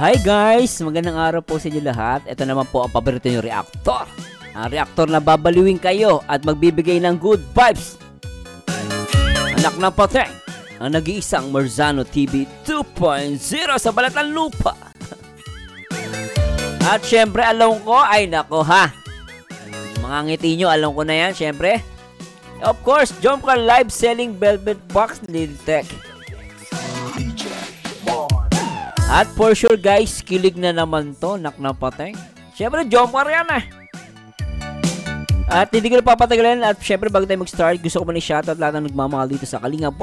Hi guys! Magandang araw po sa inyo lahat. Ito naman po ang paborito nyo reactor. Ang reactor na babaliwin kayo at magbibigay ng good vibes. Anak ng pateng, ang nag-iisang Marzano TV 2.0 sa balat ng lupa. At syempre alam ko, ay nako ha. Mga ngiti nyo, alam ko na yan syempre. Of course, Jomcar live selling velvet box Lil Tech. At for sure guys, kilig na naman to, nak na patay. Siyempre, Jomcar yan eh. At hindi ko na papatagalin. At siyempre, bago tayo mag-start, gusto ko pa ni-shoutout lahat ng nagmamahal dito sa Kalingap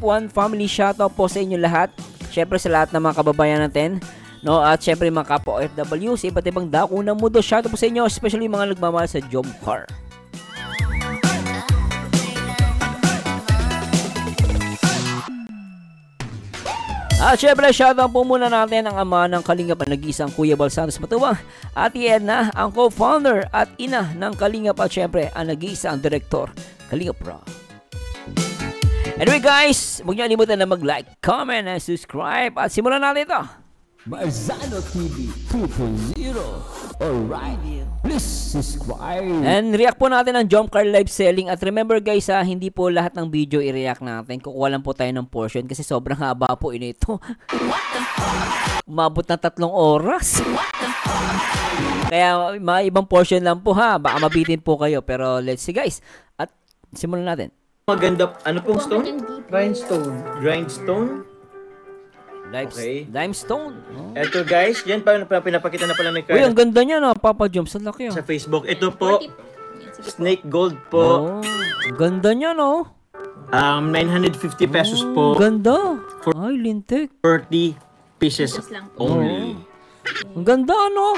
One family. Shoutout po sa inyo lahat. Siyempre, sa lahat ng mga kababayan natin. No? At siyempre, mga kapwa OFW sa iba't ibang dako ng mundo. Shoutout po sa inyo, especially mga nagmamahal sa Jomcar. At syempre, shoutout po muna natin ang ama ng Kalingap ang nag-iisang Kuya Bal Santos Matubang, Ate Edna, ang co-founder at ina ng Kalingap at syempre ang nag-iisang direktor, Kalingap Pro. Anyway guys, huwag niyo alimutan na mag-like, comment, and subscribe at simulan natin ito. Marzano TV 2.0. Alright, please subscribe. And react po natin ang Jomcar live selling. At remember guys ha, hindi po lahat ng video i-react natin. Kukuha lang po tayo ng portion kasi sobrang haba po ito. Umabot ng 3 oras. Kaya mga ibang portion lang po ha. Baka mabitin po kayo. Pero let's see guys. At simulan natin. Maganda, ano pong stone? Grindstone. Grindstone? Okay. Limestone. Oh. Ito guys, yan pa pinapakita na pala ni Kyle. Uy, ang ganda niya na, Papa Joms. Ang laki sa Facebook. Ito po, Snake Gold po. Oh, ganda niya no. 950 pesos po. Ganda. Ay, lintik. 30 pieces only. Ang ganda no.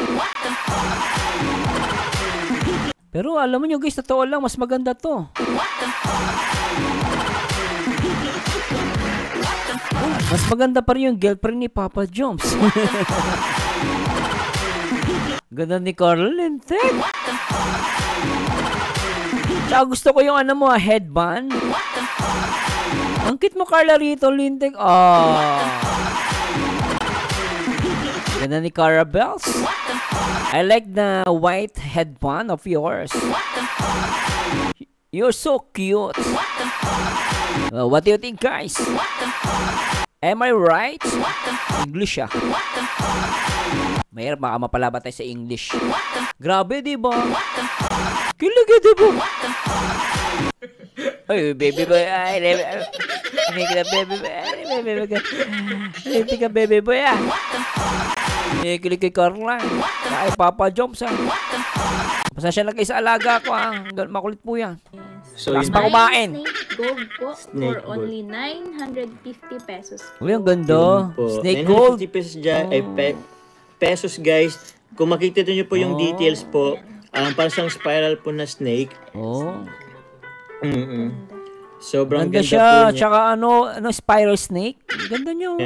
Pero alam mo nyo guys, totoo lang, mas maganda to. Mas maganda pa rin yung girlfriend ni Papa Joms. Ganda ni Carl Lintek. Tsaka gusto ko yung ano mo, headband. Ang cute mo Carla rito, Lintek. Ganda ni Cara Bells. I like the white headband of yours. You're so cute. What do you think guys? Am I right? English ah. Mahirap, baka mapalaba tayo sa English. Grabe, diba? Kilig, diba? Ay, baby boy. Ay, baby boy. Hindi ka, baby boy ah. Kilig kay Carla. Ay, Papa Joms ah. Pasensya lang kayo sa alaga ko ah. Makulit po yan. So, mas pa kumain. Snake Gold po for only 950 pesos. Uy, ang ganda. Snake Gold. 950 pesos dyan, pesos guys. Kung makikita nyo po yung details po, parang siyang spiral po na snake. Sobrang ganda siya. Po niya. Tsaka ano, spiral snake. Ganda niya.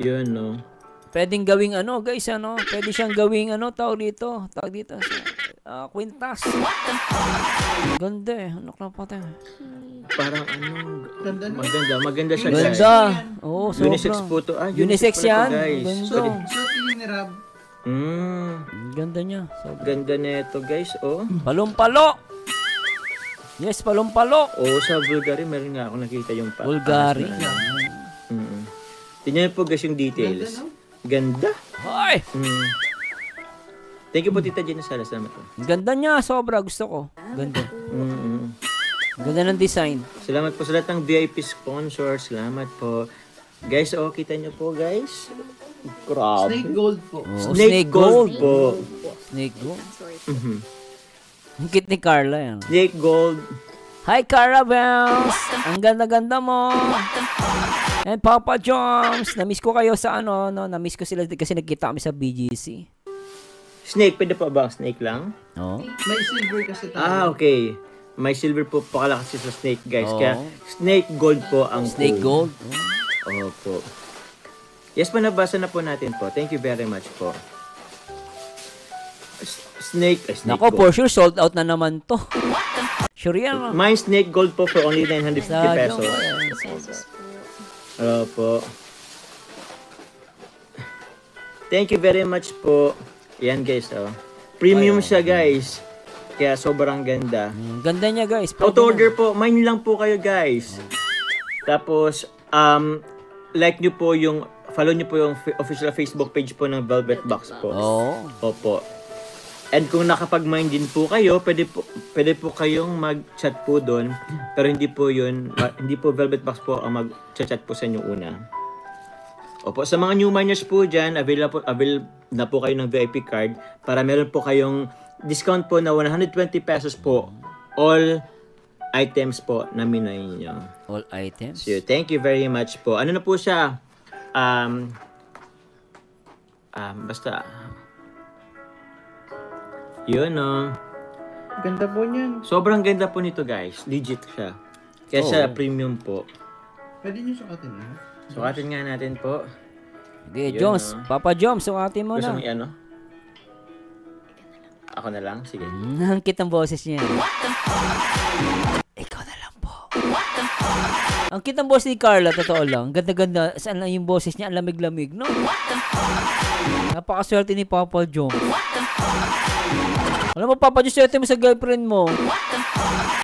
Yun no. Pwedeng gawing ano guys, ano. Pwede siyang gawing ano, tawag dito. Quintas. Ganda eh. Anak na patay. Parang ano, maganda siya guys. Ganda. Oo, sobra. Unisex po to. Unisex yan. Guys. Ganda. Ni Rab. Ganda niya. Sobra. Ganda nito guys, oh. Palumpalo. Yes, palumpalo. Oh, sa Bulgari, meron nga ako nakita yung Bulgari. Tingnan po guys yung details. Ganda. Hoy! Thank you po Tita Jenna Sala. Salamat po. Ganda niya. Sobra. Gusto ko. Ganda. Ganda ng design. Salamat po sa lahat ng VIP sponsors. Salamat po. Guys, kita nyo po guys. Grabe. Snake Gold po. Snake Gold po. Snake Gold. Ang cute ni Carla yan. Snake Gold. Hi Cara Bells! Ang ganda-ganda mo! And Papa Joms! Na-miss ko kayo sa ano, no? Na-miss ko sila kasi nagkita kami sa BGC. Snake, pwede pa ba? Snake lang? Oo. May silver kasi tayo. Okay. May silver po pakala kasi sa snake guys. Kaya Snake Gold po ang Snake Gold? Opo. Yes po, nabasa na po natin po. Thank you very much po. Snake Nako, Gold. for sure sold out na naman to. Sure yan. My Snake Gold po for only 950 pesos. Opo. Thank you very much po. Yan guys, oh. Premium siya guys. Kaya sobrang ganda. Ganda niya guys. Auto-order po. Mine lang po kayo guys. Tapos, like nyo po yung, follow nyo po yung official Facebook page po ng Velvet Box po. Opo. And kung nakapag-mine din po kayo, pwede po kayong mag-chat po doon. Pero hindi po Velvet Box po ang mag-chat po sa inyo una. Opo, sa mga new miners po dyan, avail na po kayo ng VIP card para meron po kayong discount po na 120 pesos po. All items po na minay nyo. All items? So, thank you very much po. Ano na po siya? Basta... Yun, no. Ganda po niyan. Sobrang ganda po nito, guys. Legit siya. Kaya siya premium po. Pwede niyo sukatin na. Sukatin nga natin po. Hindi, Yun, Joms. no. Papa Joms, sukatin mo Gusto na. mo ano? Ako na lang? Sige. Ang cute ang boses niya. Ikaw na lang po. Ang cute ang boses ni Carla, totoo lang. Ganda-ganda. Saan lang yung boses niya? Ang lamig-lamig, no? Napakaswerte ni Papa Joms. Alam mo, Papa Joms, swerte mo sa girlfriend mo.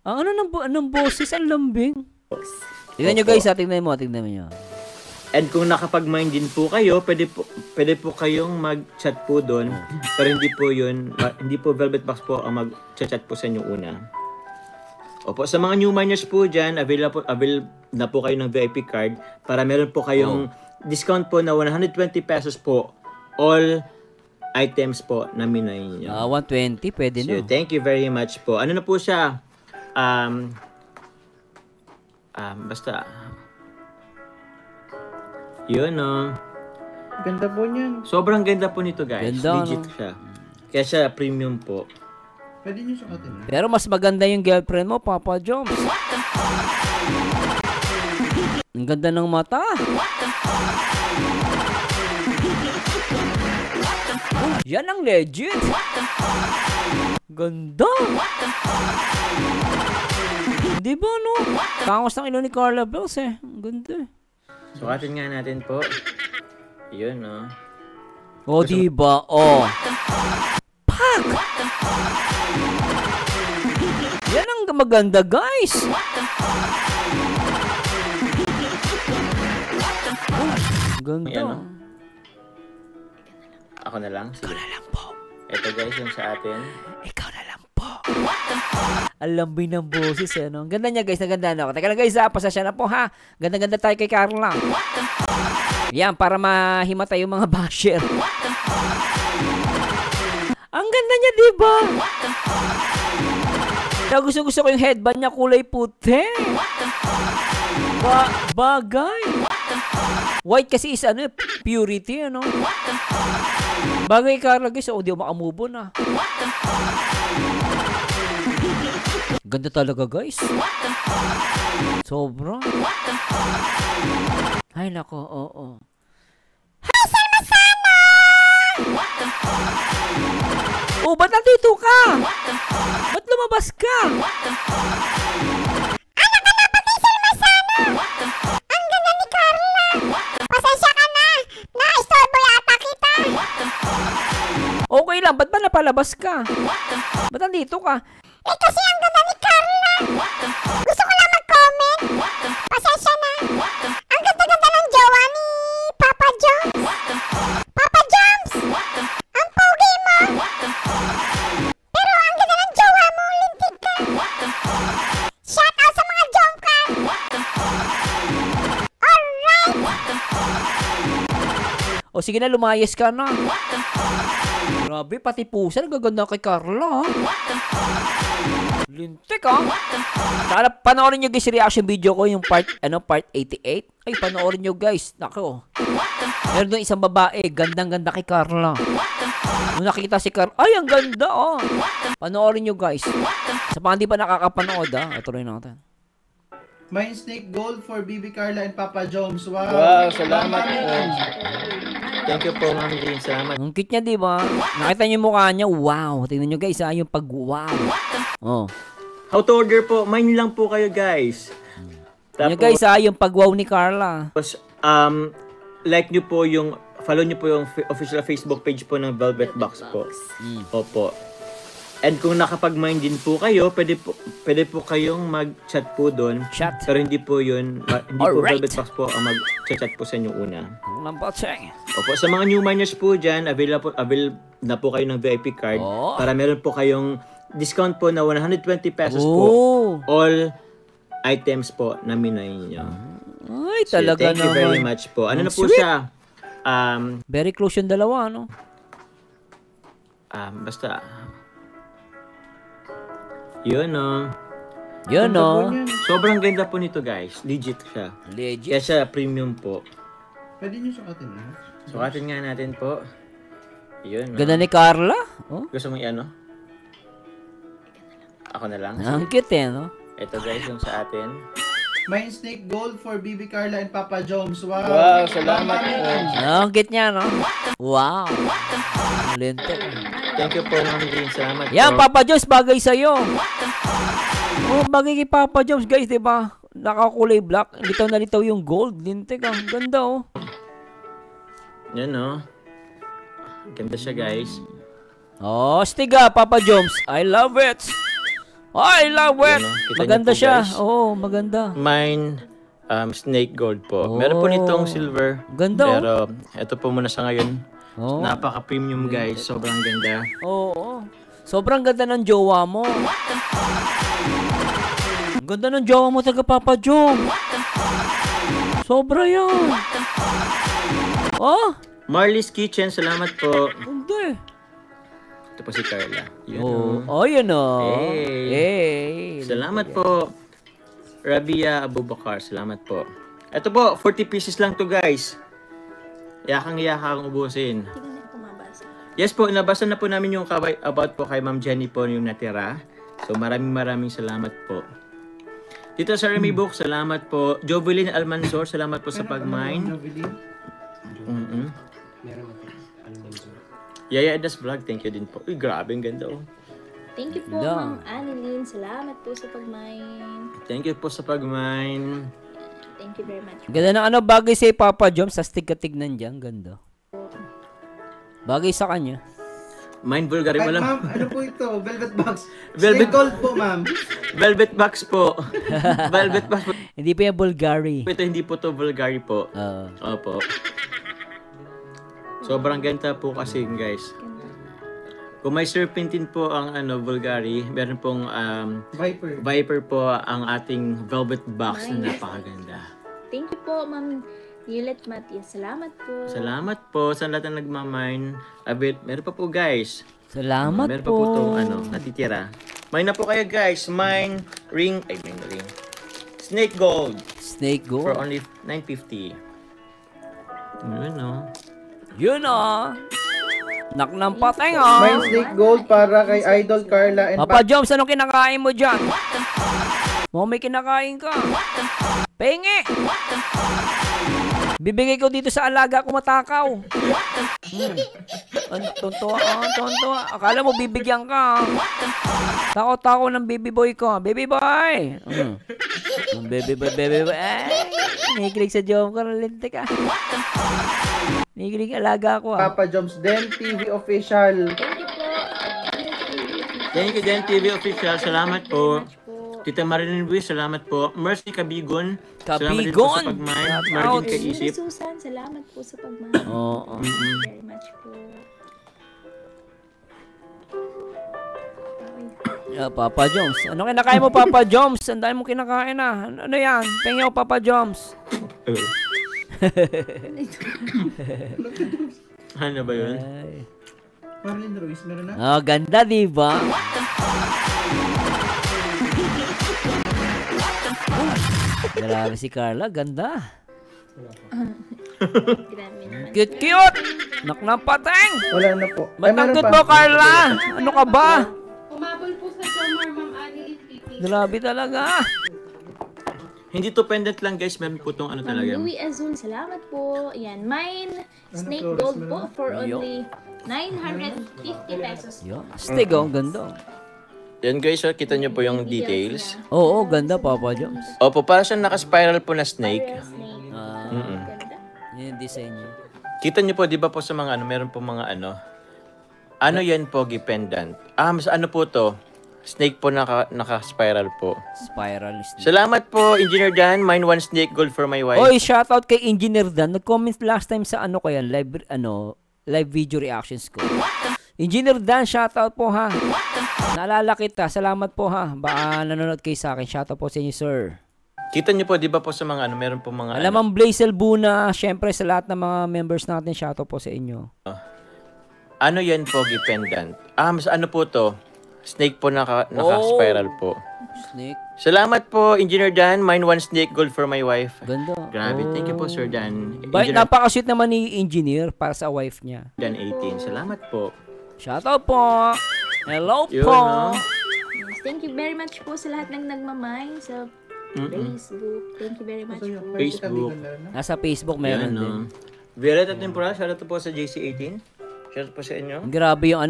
Ang anong boses? Ang lambing. Tignan nyo guys, tignan mo nyo. And kung nakapag-mine din po kayo, pwede po kayong mag-chat po doon. Pero hindi po Velvet Box po ang mag-chat po sa inyo una. Opo, sa mga new miners po dyan, avail na po kayo ng VIP card para meron po kayong discount po na 120 pesos po. All items po na minay nyo. 120, pwede So, na. thank you very much po. Ano na po siya? Basta... Yun, no. Ganda po niyan. Sobrang ganda po nito, guys. Ganda, Legit no? siya. Kaya siya premium po. Pwede niyo sukatin na. Pero mas maganda yung girlfriend mo, Papa Joms. Ang ganda ng mata. Yan ang legit. Ganda. Di ba, no? Tangos ng ilo ni Carla Bells, eh. Ang ganda. Sukatin nga natin po. Yun, no. O, diba? O. Pak! Yan ang maganda, guys. Ganda. May ano? Ako na lang? Sige. Ikaw na lang po. Ito, guys, yung sa atin. Ikaw na lang po. Alam mo ng boses, eh, no? Ang ganda niya, guys. Naganda na ako. Teka lang, guys, pasasya na po, ha? Ganda-ganda tayo kay Carla. Yan, para mahimatay yung mga basher. Ang ganda niya, diba? Kaya gusto ko yung headband niya kulay puti. Bagay. White kasi is ano, purity, ano? Bagay Carla, guys. O, di ako makamove na. Ganda talaga, guys. Sobra. Ay, nako, oo. Hi, Salma Sana! Oh, ba't nandito ka? Ba't lumabas ka? Ano ka na pati, Salma Sana? Ang ganda ni Carla. Pasensya ka na. Na-istorbo yata kita. Okay lang, ba't ba napalabas ka? Ba't nandito ka? Eh kasi ang ganda ni Carla. Gusto ko lang mag-comment. Pasensya na. Ang ganda-ganda ng jowa ni Papa Joms. Papa Joms! Ang pogi mo. Pero ang ganda ng jowa mo, lintik ka. Shout out sa mga jomcar. Alright. O sige na, lumayas ka na. Grabe, pati pusa, nagaganda kay Carla, ha? Lintik, ha? Sana panoorin nyo guys, reaction video ko, yung part 88. Ay, panoorin nyo guys. Nako. Meron doon isang babae, gandang-ganda kay Carla. Nung nakita si Carla, ay, ang ganda, oh. Panoorin nyo guys. Sa mga hindi pa nakakapanood, ha? Tuloy natin. Mind Snake Gold for BB Carla and Papa Joms. Wow. Wow, salamat po. Thank you po, Ma'am Jean. Salamat. Ang cute niya, di ba? Nakita niyo yung mukha niya, wow. Tingnan nyo guys, ha? Yung pag-wow. Oh. How to order po? Mine lang po kayo, guys. Tingnan nyo guys, ha? Yung pag-wow ni Carla. Tapos, like nyo po yung, follow nyo po yung official Facebook page po ng Velvet Box po. Opo. And kung nakapag-mine din po kayo, pwede po kayong mag-chat po doon. Chat. Pero hindi po yun, hindi po Alright. Velvet Box po ang mag-chat po sa inyo una. Nampateng. Opo, sa mga new miners po dyan, avail na po kayo ng VIP card para meron po kayong discount po na 120 pesos po. All items po na minay nyo. Ay, So, talaga thank you very naman. much po. Ano na po Sweet. siya? Very close yung dalawa, no? Basta, yun no. Yun, no? Sobrang ganda po nito guys. Legit siya. Legit. Kaya siya premium po. Pwede nyo sukatin na. Sukatin nga natin po. Yun no. Ganda ni Carla. Oh, Gusto mo i-ano? Ako na lang. ang cute eh, no? Ito guys yung sa atin. Mine Snake Gold for BB Carla and Papa Joms. Wow. Wow, salamat po. Ang cute niya, no? Wow. Lente. Thank you po Ma'am Green. Salamat Yan, po. Papa Jones, bagay sa'yo. Oh, bagay kay Papa Jones, guys, di ba? Nakakulay black. Litaw na litaw yung gold. Lintik, ang ganda, oh. Yan no. Ganda siya guys. Oh, stiga, Papa Jones. I love it. I love it. Yan, no? Kita Maganda niyo po, siya. guys. Oo, maganda. Mine Snake Gold po. Meron po nitong silver. Ganda, oh. Pero ito po muna sa ngayon. Oh. Napaka-premium guys. Sobrang ganda. Oo. Sobrang ganda ng jowa mo. Ang ganda ng jowa mo, taga Papa Jones. Sobra yan. Oh, Marley's Kitchen, salamat po. hindi. Ito po si Carla. Yun, Oh, oh. oh, yun oh. Hey. Hey. Salamat po. Rabia Abubakar, salamat po. Ito po, 40 pieces lang to guys. Yakang-yakang ubusin. Hindi ko na kumabasa. Yes po, nabasa na po namin yung about po kay Ma'am Jenny po yung natira. So maraming salamat po. Dito sa Remy Book, salamat po. Jovelyn Almanzor, salamat po sa pag-mine. Yaya Edas Vlog, thank you din po. Uy, grabe, ang ganda oh. Thank you po, Ganda. Ma'am Annalyn. Salamat po sa pag-mine. Thank you po sa pag-mine. Thank you very much. Ganda ng ano bagay sa Papa Jones, sa stick katignan dyan. Ganda. Bagay sa kanya. Mine Bulgari, Ay, wala. ma'am, ano po ito? Velvet Box. Velvet- Snake Gold po, ma'am. Velvet Box po. Velvet Box po. Hindi pa yung Bulgari. Ito hindi po to Bulgari po. Opo. Sobrang ganda po kasi guys. Kung may serpentine po ang Bulgari, meron pong Viper po ang ating Velvet Box na napakaganda. Thank you po, Ma'am Yulet Matias. Salamat po. Salamat po sa lahat na nagmamine. Meron pa po guys. Salamat Meron pa po itong natitira. Mine na po kayo guys. Mine ring. Snake Gold. Snake For Gold. only 950. Yun no. Yun oh. Nak ng patay oh. Mine Snake Gold para kay Idol Carla and Papa Jones, anong kinakain mo dyan? Mo may kinakain ka. Pengi! Bibigay ko dito sa alaga ko matakaw. Tonto. Akala mo bibigyan ka. Takot-takot ng baby boy ko. Baby boy! Baby boy. Ay, nakikilig sa joke ko. Linte ka. Nakikilig alaga ko ah. Papa Joms Den TV Official. Thank you Den TV Official. Salamat po. Tita Marilyn Ruiz, salamat po. Mercy Kabigon. Salamat din po sa pag-mine. Martin Kaisip. Susan, salamat po sa pag-mine. Oo. Thank you very much po. Papa Jones. Ano kinakain mo, Papa Jones? Ang dami mo kinakain ah. Ano yan? Pengi mo, Papa Jones. Ano ba yun? Ay. Marlene Ruiz, meron na? Oh, ganda, diba? Grabe si Carla, ganda. Grabe naman. Cute! Nak ng pateng! Wala na po. Matangkot mo, Carla! Ano ka ba? Umabol po sa Chomor, Ma'am Ali Ipiti. Grabe talaga. Hindi to pendant lang guys. Meron po itong talaga. Louis Azul, salamat po. Yan, mine Snake Gold po for only 950 pesos. Yo, stick oh, ganda. Yan guys, kita nyo po yung details. Oo, ganda, Papa Jones. Opo, para siyang naka-spiral po na snake. Snake. Ah, Ganda. Yung design niya. Kita niyo po, di ba po sa mga ano, meron po mga ano. Ano yan po, pendant? Mas ano po to? Snake po naka-spiral po. Spiral snake. Salamat po, Engineer Dan. Mine one snake gold for my wife. Oy, shoutout kay Engineer Dan. Nag-comment last time sa ano ko yan, live video reactions ko. Engineer Dan, shoutout po ha. Naalala kita, salamat po ha. Baka nanonood kayo sa akin. Shoutout po sa inyo, sir. Kita niyo po, di ba po sa mga ano, meron po mga Alam ang Blazel Buna, syempre sa lahat ng mga members natin, shoutout po sa inyo. Ano yan po, pendant? Mas ano po to? Snake po naka-spiral po. Snake. Salamat po, Engineer Dan. Mine one snake gold for my wife. Ganda. Grabe, thank you po, Sir Dan. Bakit napaka-sweet naman ni Engineer para sa wife niya. Dan 18. Salamat po. Shoutout po. Hello Yun, po. no? Yes, thank you very much po sa lahat ng nagmamine sa Facebook. Thank you very much po. Facebook. Nasa Facebook meron Yan, din. no? Violeta Tempora, shoutout po sa JC18. Shoutout po sa inyo. Grabe yung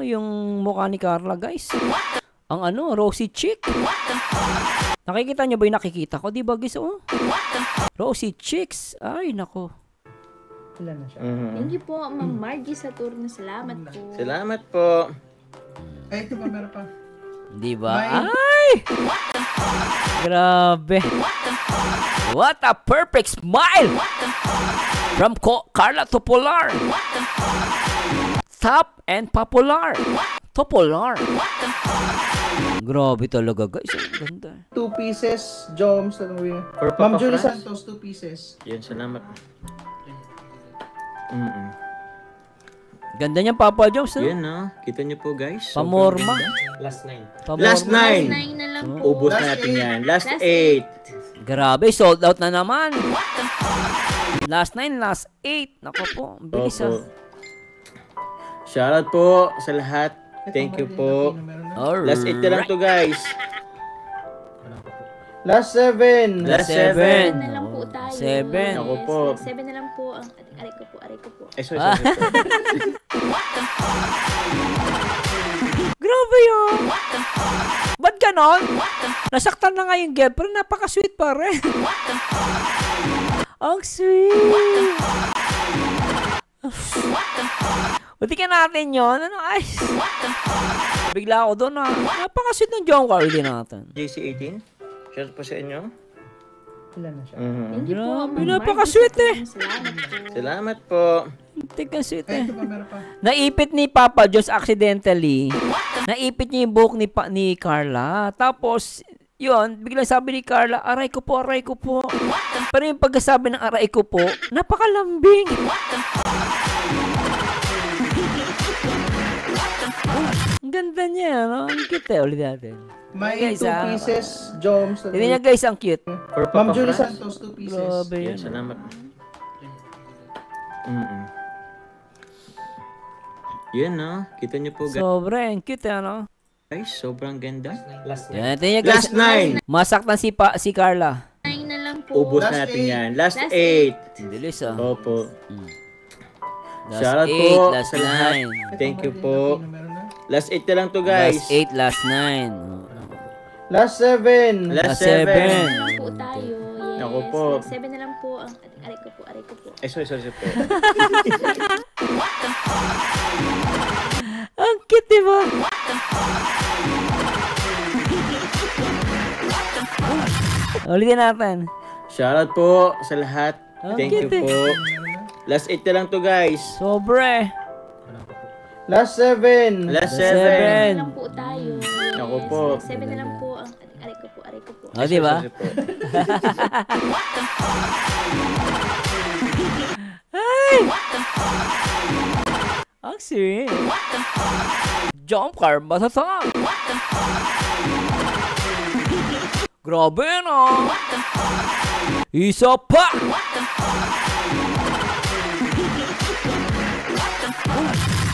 yung mukha ni Carla, guys. Ang rosy chick. Nakikita nyo ba yung nakikita ko? Di ba, guys? Oh? Rosy chicks. Ay, nako. Ilan na siya? Thank you po, Ma'am Margie Saturno. Salamat po. Salamat po. Ay, ito pa, meron pa. Di ba? Ay! Grabe. What a perfect smile! From Carla Topolar. Top and popular. Topolar. Grabe talaga, guys. Ang ganda. 2 pieces, Joms. For Ma'am Papa Julie Franz? Santos, 2 pieces. Yan, salamat. Ganda niyang Papa Jones, no? Yan, no? Kita niyo po, guys. Pamorma. Last 9. Pamorma. Last 9. 9 na lang po. Ubus na Last natin 8. yan. Last Last 8. Grabe, sold out na naman. Last 9, last 8. Nako po, ang bilis Opo. Shoutout po sa lahat. Thank you po. Alright. Last 8 na lang to, guys. Last 7. Last 7. 7 na lang po tayo. 7. Ako po. 7 na lang po. Aray ko po, aray ko po. Sorry po. Grabe yun. Ba't ganon? Nasaktan na nga yung girlfriend, napaka-sweet pa rin. Ang sweet. Butikan natin yun. Ay. Bigla ako doon. Napaka-sweet ng John Carly natin. JC18. Shoutout po sa inyo. Ilan na siya? Thank you po, Grabe, Ma'am napaka-sweet Margie Saturno. Salamat po. Tika sweet Ay, eh. ito pa, meron pa. Naipit ni Papa Diyos accidentally. Naipit niya yung buhok ni Carla. Tapos, yun, biglang sabi ni Carla, aray ko po, aray ko po. Pero yung pagkasabi ng aray ko po, napakalambing. Ang ganda niya, no? Ang cute eh. Ulit natin. May Guys, 2 pieces, Joms. Hindi niya guys, ang cute. For Ma'am Papa Julie Franz? Santos, 2 pieces. Grabe Yan, yun. salamat. Yan, no? Kita niyo po, guys. Sobrang cute eh, no? Guys, sobrang ganda. Yan, tingnan niya guys. Last 9. Masaktan si Carla. 9 na lang po. Ubus Last na natin 8. yan. Last Last 8. Ang bilis ah. Opo. Last Shoutout 8, po last sa lahat. 9. Thank you po. Meron na. Last 8 na lang to, guys. Last 8, last 9. Last 7. Last Last 7. 7. Na lang po tayo. Yes. Ako po. Last 7 na lang po. Aray ko po, aray ko po. Sorry po. Ang cute, diba? Ulitin natin. Shoutout po sa lahat. Ang Thank you cute po. Last 8 na lang to, guys. Sobre. Last 7. Last Last 7. 7. Na lang po tayo. Ako Yes. po. Last 7 na lang po. Aray ko po, aray ko po. O, diba? Sorry po. Ay! Ang sweet. Jump car ba sa top? Grabe no? Isa pa!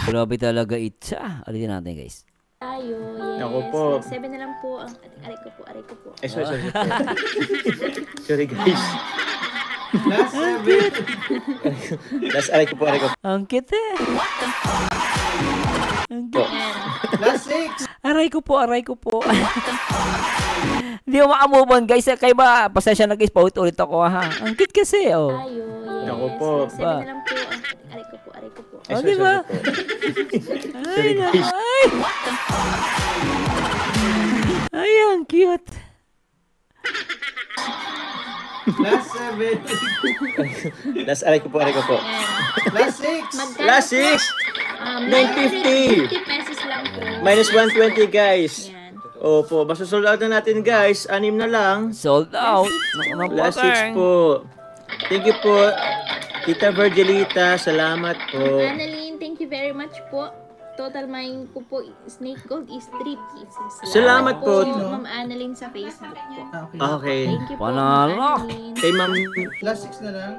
Grabe talaga ita. Alitin natin guys. Tayo. Yes. Ako po. Last 7 na lang po. Aray ko po, aray ko po. Sorry po. Sorry, guys. Last 7. Last aray ko po. Ang cute eh. Ang cute. Last 6. Aray ko po, aray ko po. Hindi ako makamove on, guys. Kayo ba, pasensya na guys, paulit-ulit ako ha. Ang cute kasi, oh. Tayo, yes. Ako po. Last 7 na lang po. Aray ko po, aray ko po. Oh, di ba? Ay, na, ay. Ay, ang cute. Last 7. Last, aray ko po. Ayan. Last 6. Magkano Last po? 6. 950 pesos lang po. Minus 120, guys. Ayan. Opo, basta sold out na natin, guys. 6 na lang. Sold out. Naku, Last 6 po. Thank you po. Tita Virgilita, salamat po. Annalyn, thank you very much po. Total mine ko po, Snake Gold is 3 pieces. Salamat po. Ma'am Annalyn sa Facebook po. Okay. Okay. Thank you po, Panalo. Ma'am Annalyn. Kay Ma'am, Last 6 na lang.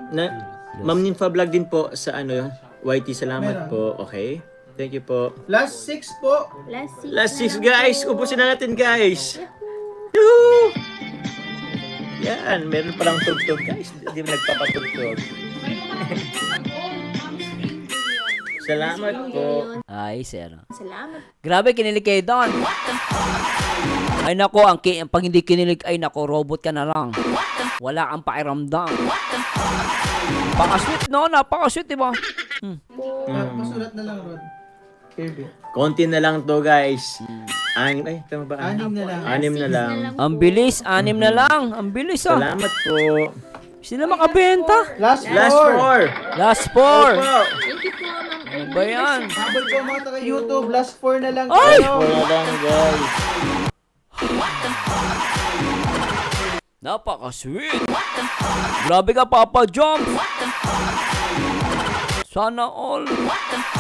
Ma'am Ninfa Vlog din po sa ano, YT, salamat Meron. po. Okay. Thank you po. Last 6 po. Last 6 Last 6, na lang guys. po. Ubusin na natin, guys. Yoo! Yan, meron palang tugtog, guys. Hindi mo nagpapatugtog. Salamat po. Ay, sir. Salamat. Grabe, kinilig kayo doon. Ay nako, pag hindi kinilig, ay nako, robot ka na lang. Wala kang pakiramdam. Napaka-sweet, no? Napaka-sweet, diba? Pasulat na lang, Rod. Konti na lang to, guys. Ay, tama ba? 6 na lang. 6 na lang. Ang bilis, 6 na lang. Ang bilis, ah. Salamat po. Sino makabenta? Last 4. Last 4. Last 4. Opo. Thank you po, Ma'am Erlyn. Ba yan? Habol po mga taga YouTube. Last 4 na lang. Ay! tayo. 4 na lang, guys. Napaka-sweet. Grabe ka, Papa Jump. Sana all.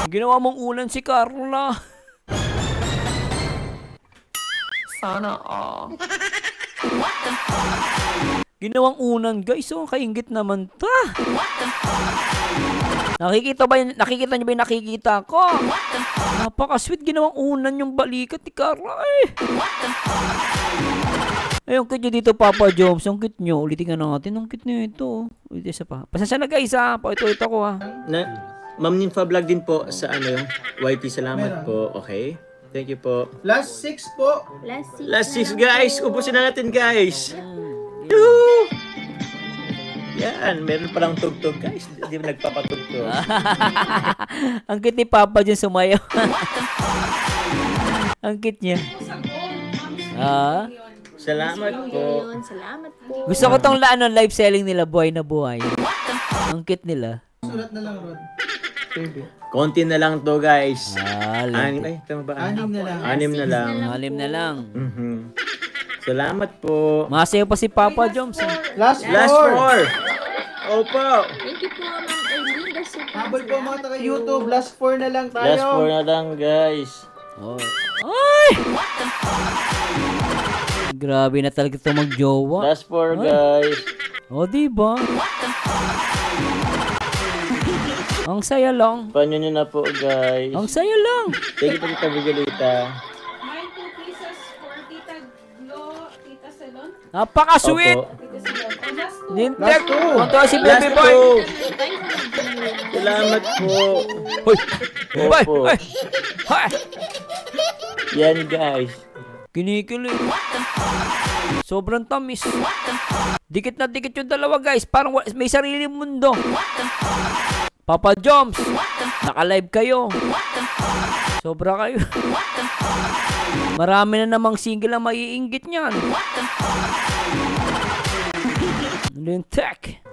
Ginawa mong ulan si Carla. Sana all. Ginawang unan, guys. Oh, kaingit naman ta. Nakikita niyo ba yung nakikita ko? Napaka-sweet, ginawang unan yung balikat ni Carla. Ay, ang cute nyo dito, Papa Joms. Ang cute nyo. Ulitin nga natin. Ang cute nyo ito. Ulitin isa pa. Pasensya na, guys, ha. Paulit-ulit ako, ha. Ma'am Ninfa Vlog din po sa ano, YT, salamat po. Okay. Thank you po. Last 6 po. Last 6 Last 6, guys. Ubusin na natin, guys. Yoo! Yan, meron palang tugtog, guys. Hindi mo nagpapatugtog. Ang cute ni Papa dyan sumayaw. Ang cute niya. Salamat po. Ayun, salamat po. Gusto ko tong live selling nila, buhay na buhay. Ang cute nila. Pasulat na lang, Rod. Konti na lang to, guys. Ay, Tama ba? 6 na lang. 6 na lang. 6 na lang. Mhm. Salamat po. Masayo pa si Papa Joms. Last 4. Last 4. Opo. Thank you po, Ma'am Erlyn. That's super. Habol po mga taga YouTube. Last 4 na lang tayo. Last 4 na lang, guys. Oh. Ay! Grabe na talaga ito magjowa. Last 4, guys. O, diba? Ang saya lang. Panyo nyo na po, guys. Ang saya lang. Thank you po, Tita Virgilita. Mine 2 pieces for Tita Glo, Tita Salon. Napaka-sweet. Opo. Tita Salon. Oh, last 2. Nintek. Last two. Konto si Last Baby Boy. 2. Salamat po. Hoy. Boy. Opo. Hoy. Hoy. Yan, guys. Kinikilig. Sobrang tamis. Dikit na dikit yung dalawa, guys. Parang may sariling mundo. Papa Joms, naka-live kayo. Sobra kayo. Marami na namang single ang maiinggit niyan. Lintek.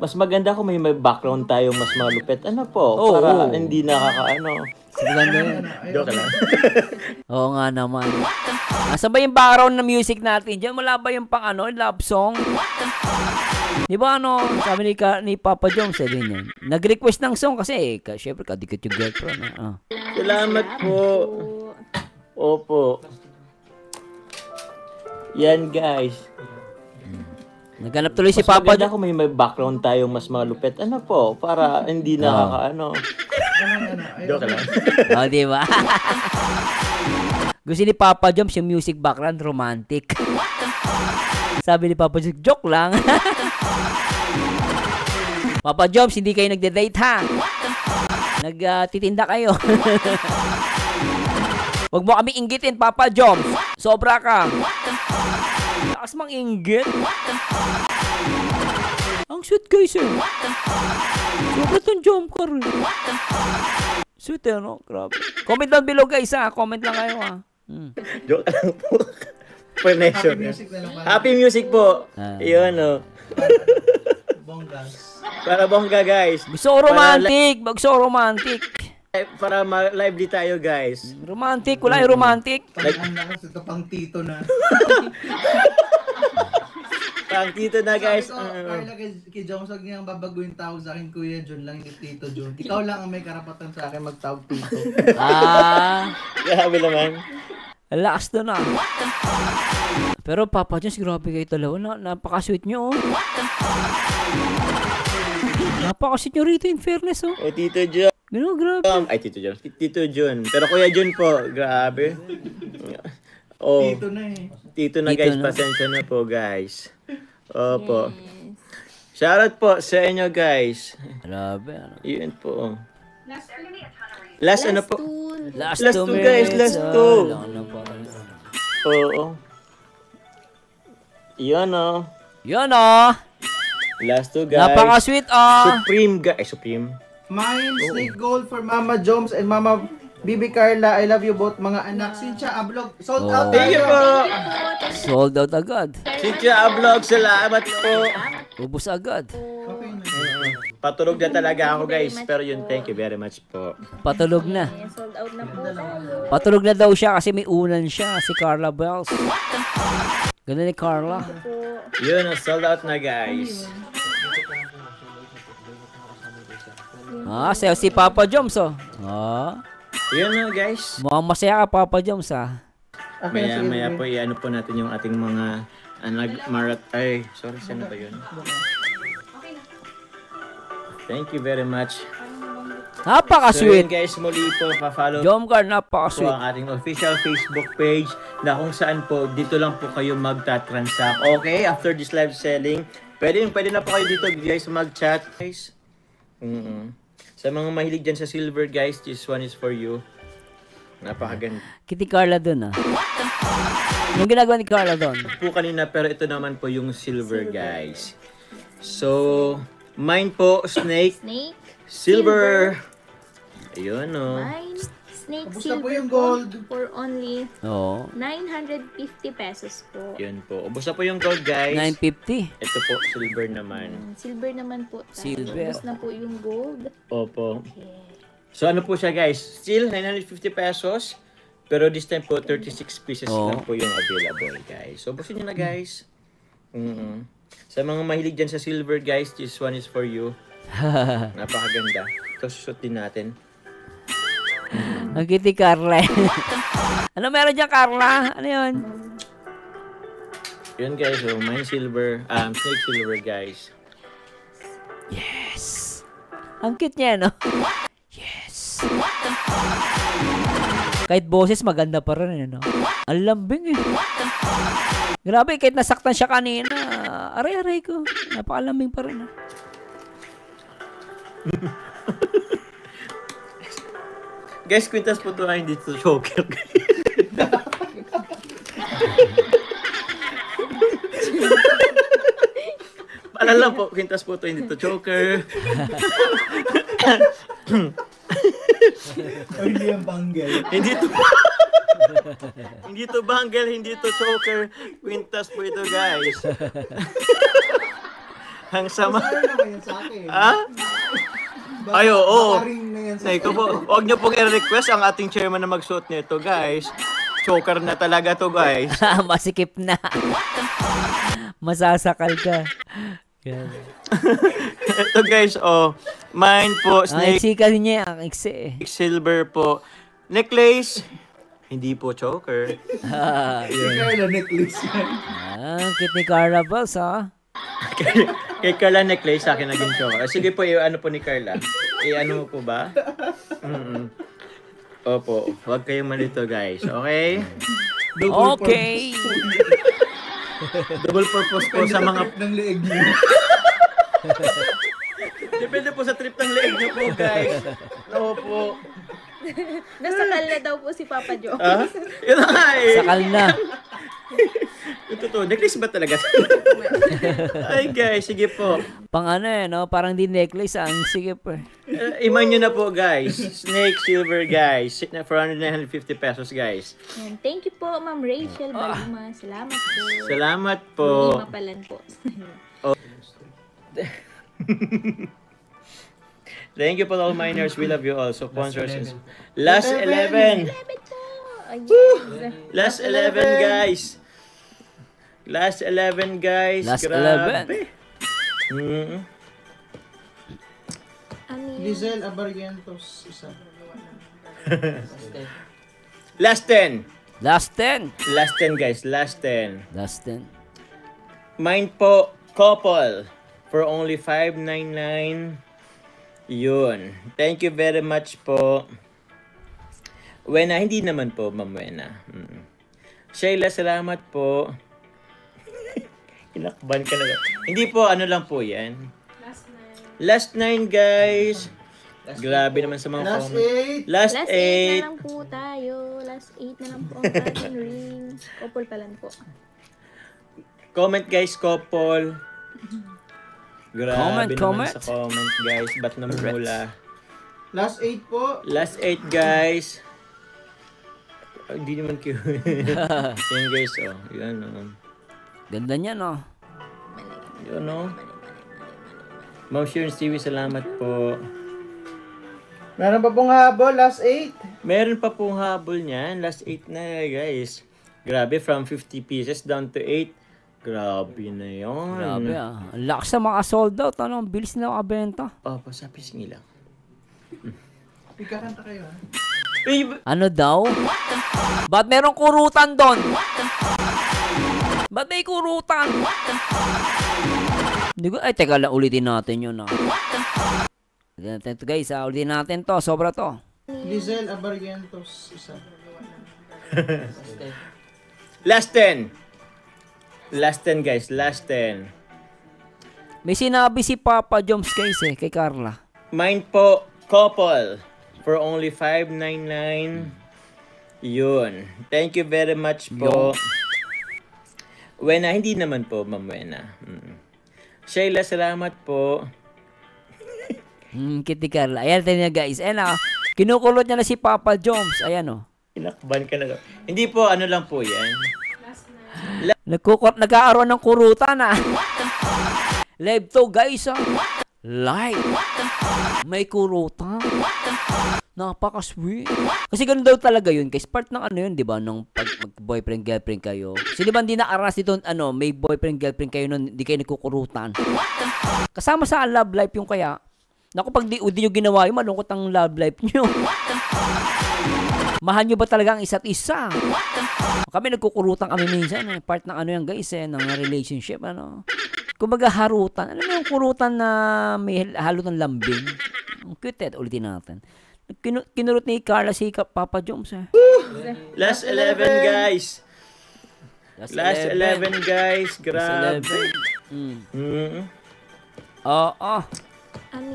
Mas maganda kung may background tayo mas malupit. Ano po? Oo, para oo. hindi nakakaano. Siganda yun. Joke lang. Oo nga naman. Nasa ba yung background na music natin? Diyan wala ba yung pang love song? Di ba sabi ni Papa Jones din yan. Nag-request ng song kasi syempre kadikit yung girlfriend. Salamat po. Opo. Yan, guys. Naghanap tuloy si Mas Papa maganda Jones. kung may background tayo mas malupit. Ano po? Para hindi nakakaano. Joke lang. Oh, di ba? Gusto ni Papa Jones yung music background romantic. Sabi ni Papa Jones, joke lang. Papa Jones, hindi kayo nagde-date ha. Nagtitinda kayo. Wag mo kami inggitin, Papa Joms. Sobra ka. Lakas mang inggit. Ang sweet guys eh. Sobra tong Jomcar. Sweet eh, no? Grabe. Comment down below guys ha. Comment lang kayo ha. Joke lang po. Happy music na lang. Happy music po. Yun, no. Bonggas. Para bongga, guys. Gusto ko romantic. Gusto ko romantic. Para lively tayo, guys. Romantic. Wala yung romantic. Ang lakas, ito pang tito na. Pang tito na, guys. Sabi ko, Carla, kay Jones, huwag niyang babaguhin tawag sa akin, Kuya John lang, hindi Tito John. Ikaw lang ang may karapatan sa akin magtawag Tito. Grabe naman. Lakas doon ah. Pero Papa Jones, grabe kayo talaga. Napaka-sweet nyo oh. Napaka-sweet nyo rito in fairness oh. O, Tito John. Gano'n, grabe. Ay, Tito John. Tito John. Pero Kuya John po, grabe. Oh, Tito na eh. Tito na, Tito guys. na. Pasensya na po, guys. Opo. Shoutout po sa inyo, guys. Grabe. Ano. Yun po. Last Last ano po? Last Last 2 two, guys. minutes. Last two. Oo. Yun, oh. Yun oh. Last two, guys. Napaka-sweet oh. Supreme, guys. Supreme. Mine, Snake Gold for Mama Joms and Mama Bibi Carla. I love you both, mga anak. Cynthia Ablog, sold out Thank you tayo. po. Sold out agad. Cynthia Vlog, salamat po. Ubus agad. Okay na. Patulog na talaga ako, guys. Pero yun, thank you very much po. Patulog na. Sold out na po tayo. Patulog na daw siya kasi may unan siya. Si Carla Bells. Ganun ni Carla. Yun, sold out na, guys. Sayo si Papa Joms oh. Yun na, guys. Mukhang masaya ka Papa Joms ah. Maya po, i-ano po natin yung ating mga ay, sorry, saan na ba yun? Thank you very much. So yun, Napaka-sweet. guys, muli po, pa-follow Jomcar, po napaka-sweet. ang ating official Facebook page na kung saan po, dito lang po kayo magta-transact. Okay, after this live selling, pwede na po kayo dito, guys, mag-chat. Guys, sa mga mahilig dyan sa silver, guys, this one is for you. Napakaganda Kitty Carla dun ah. Yung ginagawa ni Carla dun. po kanina, pero ito naman po yung silver, guys. So, mine po, snake, Snake. silver. Ayun, oh. Mine. Snake Kamusta po silver yung gold? for only Oo. 950 pesos po. Yun po. Ubos na po yung gold, guys. 950. Ito po, silver naman. Silver naman po tayo. Silver. Ubus na po yung gold. Opo. Okay. So, ano po siya, guys? Still, 950 pesos. Pero this time po, 36 pieces lang po yung available, guys. So, busin nyo na, guys. Sa mga mahilig dyan sa silver, guys, this one is for you. Napakaganda. Ito, susot din natin. Ang Kitty Carla. Ano meron dyan Carla? Ano yun? Yun, guys. So, mine silver. Snake silver, guys. Yes. Ang cute niya, no? Yes. Kahit boses, maganda pa rin, no? Ang lambing, eh. Grabe, kahit nasaktan siya kanina, aray-aray ko. Napakalambing pa rin, Guys, kwintas po ito hindi ito choker. Paalala po, kwintas po ito hindi ito choker. Hindi ang banggay. Hindi ito hindi ito banggel, hindi ito choker. Kwintas po ito, guys. Ang sama. Saan naman yan sa akin? Ha? Ay, oo. Nakaring na yan sa Nay, huwag niyo pong i-request ang ating chairman na magsuot nito, guys. Choker na talaga to, guys. Masikip na. Masasakal ka. Ito, guys, oh. Mine po, Ang snake, iksi kasi niya, ang iksi eh. silver po. Necklace, hindi po choker. Carla necklace yan. Cute ni Carla Bells, ha? Kay Carla necklace, sa akin naging choker. Sige po, ano po ni Carla? I-ano mo po ba? Opo, huwag kayong malito, guys. Okay? Okay. Double purpose po sa mga... ng leeg niyo. Depende po sa trip ng leeg niyo po, guys. Opo. Nasakal na daw po si Papa Joe. Ah? Yun na nga eh. Sakal na. Yung totoo, necklace ba talaga? Ay guys, sige po. Pang ano eh, no? Parang di necklace. Ang sige po. Iman nyo na po guys. Snake silver guys. For 950 pesos guys. Yan. Thank you po, Ma'am Rachel Baluma. Salamat po. Salamat po. Hindi mapalan po. Thank you po all miners. We love you all. So sponsors. Last 11. Last 11 guys. Last 11 guys. Last Grabe. 11. Ano yun? Lizelle Abarientos, isa. Last 10. Last 10. Last 10 guys. Last 10. Last 10. Mine po, couple. For only 599. Yun. Thank you very much po. Wena, hindi naman po, Ma'am Wena. Sheila, salamat po. Inakban ka na. Hindi po, ano lang po yan. Last 9 guys. Grabe naman sa mga Last comments. 8. Last Last 8 8. na lang po tayo. Last 8 na lang po ang ating ring. Couple pa lang po. Comment guys, couple. Grabe Comment. naman sa comment guys. Ba't namumula? Last 8 po. Last 8 guys. Hindi naman cute. Yan guys, oh. Yan, oh. Ganda niya, no? Yun, oh. Ma'am Sharon Stewie, salamat po. Meron pa pong habol, last 8. Meron pa pong habol niyan. Last 8 na guys. Grabe, from 50 pieces down to 8. Grabe na yun. Grabe ah. Ang lakas sa mga sold out. Ano? Ang bilis na makabenta. Oh, pasapis nila. Ikakanta kayo, ha? Ano daw? Ba't merong kurutan doon? Ba't may kurutan? Hindi ko, ay teka lang, ulitin natin yun ah. Ulitin natin to guys ah. Ulitin natin to. Sobra to. Lizelle Abarientos, isa. Last 10. Last 10 guys. Last 10. May sinabi si Papa Joms guys eh, kay Carla. Mine po, couple. For only 599. Yun. Thank you very much po. Wena, hindi naman po, Ma'am Wena. Sheila, salamat po. Kitty Carla. Ayan tayo niya guys. Ayan ah. Kinukulot niya na si Papa Joms. Ayan oh. Inakban ka na. Hindi po, ano lang po yan. Nagkaaroon ng kurutan ah. Live to guys ah. Live. May kurutan. Napaka-sweet. Kasi ganun daw talaga yun guys. Part ng ano yun, di ba? Nung pag boyfriend girlfriend kayo. Kasi di ba hindi nakaras dito, ano, may boyfriend girlfriend kayo nun, di kayo nagkukurutan. Kasama sa love life yung kaya. Naku, pag di nyo ginawa yun, malungkot ang love life nyo. Mahal nyo ba talaga ang isa't isa? Kami nagkukurutan kami minsan. Eh. Part ng ano yan guys eh, ng relationship. Ano. Kumbaga harutan. Alam mo yung kurutan na may halo ng lambing? Ang cute eh. Ulitin natin. Kinurot ni Carla si Papa Joms eh. Last 11 guys. Last 11 guys. Grabe. Oo.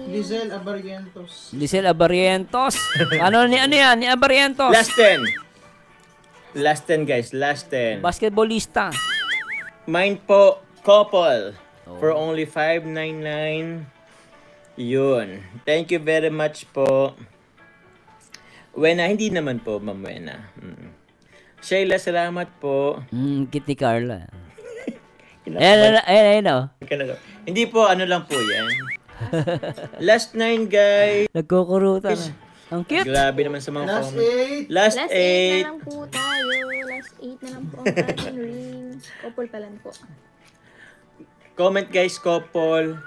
Lizelle Abarientos. Lizelle Abarientos. ano yan? Ni Abarientos. Last 10. Last 10 guys. Last 10. Basketballista. Mine po, couple. For only 599. Yun. Thank you very much po. Wena, hindi naman po, Ma'am Wena. Sheila, salamat po. Kitty Carla. Ayan oh. Hindi po, ano lang po yan. Last 9 guys. Nagkukurutan. Ang cute. Grabe naman sa mga Last comments. 8. Last Last 8 na 8. lang po tayo. Last 8 na lang po ang ating ring. Couple pa lang po. Comment guys, couple.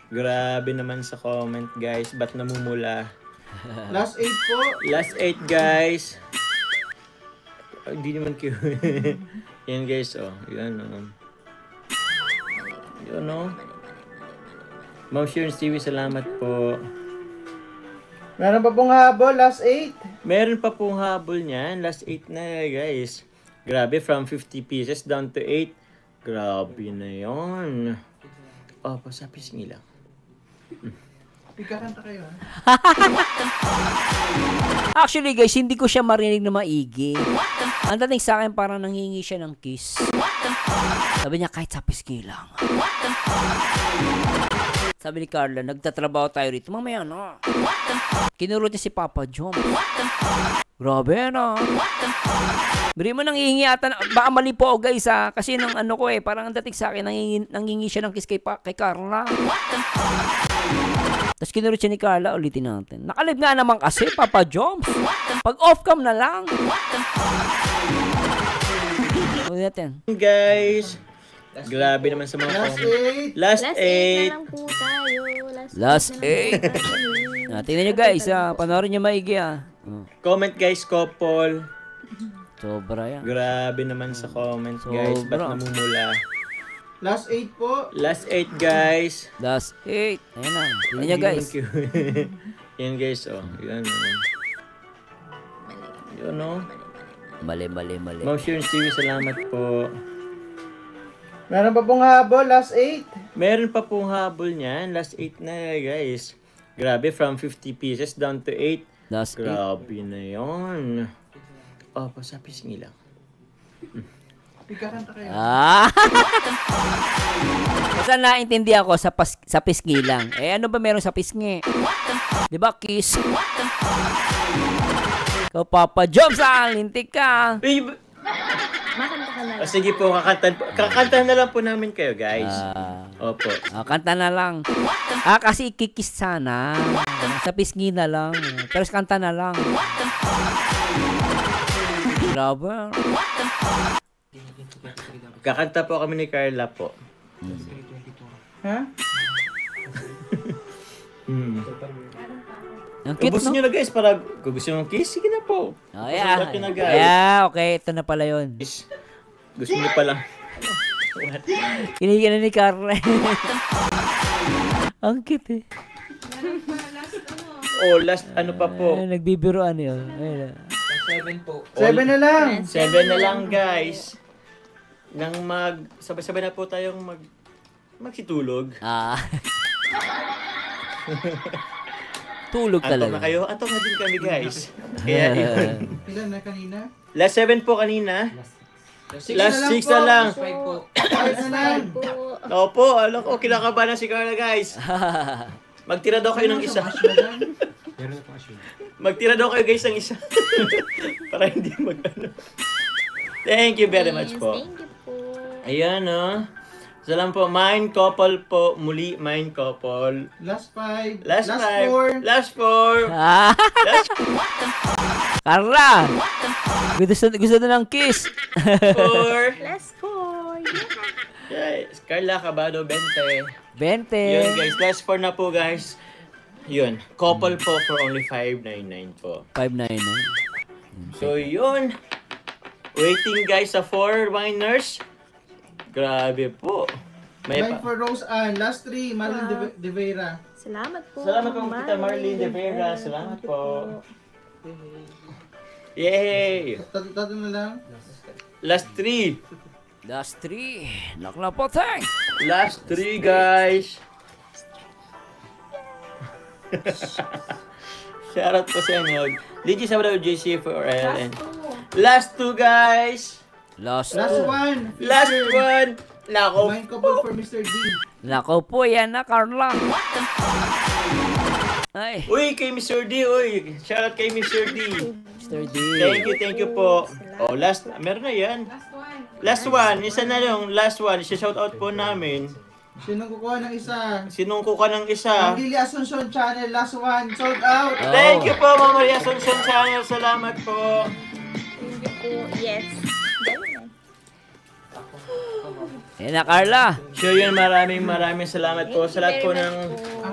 Grabe naman sa comment guys. Ba't namumula? Last 8 po. Last 8 guys. Hindi naman cute. Yan guys, oh. Yan, oh. Yun, oh. Ma'am Sharon Stewie, salamat po. Meron pa pong habol, last 8. Meron pa pong habol niyan. Last 8 na guys. Grabe, from 50 pieces down to 8. Grabe na yon. Oh, pasapis nila. Ikakanta kayo, ha? Actually guys, hindi ko siya marinig na maigi. Ang dating sa akin parang nangingi siya ng kiss. Sabi niya kahit sa pisngi lang. Sabi ni Carla, nagtatrabaho tayo rito. Mamaya na. Kinurot niya si Papa John. Grabe na. Biri mo nangingi ata. Baka mali po guys ha. Kasi nung ano ko parang ang dating sa akin nangingi siya ng kiss kay Carla. Tapos kinurot siya ni Carla, ulitin natin. Nakalib nga naman kasi, Papa Joms. Pag off-cam na lang. Ulitin. Guys, grabe naman sa mga Last 8. Last Last 8 na 8. lang po tayo. Last na lang 8. po tayo. Tingnan nyo guys, panoorin nyo maigi Comment guys, couple. Sobra yan. Grabe naman sa comments guys. Ba't Sobra. namumula? Last 8 po. Last 8 guys. Last 8. Ayan na. Tingnan nyo guys. Thank you. Yan guys, oh. Yan. Yun, no? Mali. Ma'am Sharon TV, salamat po. Meron pa pong habol, last 8. Meron pa pong habol niyan. Last 8 na guys. Grabe, from 50 pieces down to 8. Last 8. Grabe na yun. Oh, pasapis nila. Ikakanta kayo. Basta naintindihan ko sa pisngi lang. Ano ba meron sa pisngi? Di ba kiss? Ikaw Papa Joms, lintik ka. Makanta ka na lang. Sige po, kakantahan na lang po namin kayo guys. Opo. Kanta na lang. Kasi ikikis sana. Sa pisngi na lang. Pero kanta na lang. Grabe. Kakanta po kami ni Carla po. Ha? Ang cute, Ubus no? nyo na guys, para kung gusto nyo kiss, sige na po. Sulat nyo na guys. Okay. Ito na pala yun. Gusto nyo pa lang. Kinikilig na ni Carla. Ang cute Oh, last ano pa po. Nagbibiroan yun. 7 na lang. 7 na lang guys. Nang sabay-sabay na po tayong magsitulog. Tulog Antok talaga. na kayo? Antok na din kami guys. Kaya yun. Ilan na kanina? Last 7 po kanina. Last 6 na lang. 5 na lang. Opo, alam ko, kinakabahan na si Carla guys. Magtira daw kayo ng isa. Magtira daw kayo guys ng isa. Para hindi mag-ano. Thank you very much po. Thank you po. Ayan Salamat po. Mine couple po. Muli, mine couple. Last 5. Last 4. Last 4. Carla! Gusto na ng kiss. 4. Last 4. Yes. Carla Cabado, 20. 20. Yun guys. Last 4 na po guys. Yun. Couple po for only 599 po. 599. So yun. Waiting guys sa 4 winners. Grabe po. Mine for Rose Ann. Last 3. Marlon De Vera. Salamat po. Salamat po kita Marlene De Vera. Salamat po. Yay! Tatlo na lang. Last 3. Last 3. Nakla po, thank. Last 3 guys. Shoutout po sa inyo. Ligi sa JC for LN. Last 2 guys. Last 1. Last 1. Nako. Mine couple for Mr. D. Nako po, yan na, Carla. Ay, Uy, kay Mr. D. Uy, shoutout kay Mr. D. Mr. D. Thank you po. Oh, last. Meron na yan. Last one. Isa na yung last one. Shoutout po namin. Sinong kukuha ng isa? Sinungko ka ng isa. Ang Gili Asuncion Channel. Last 1. Sold out. Thank you po, Mama Maria Asuncion Channel. Salamat po. Thank you po. Yes. Yan na, Carla. So yun, maraming salamat po sa lahat po ng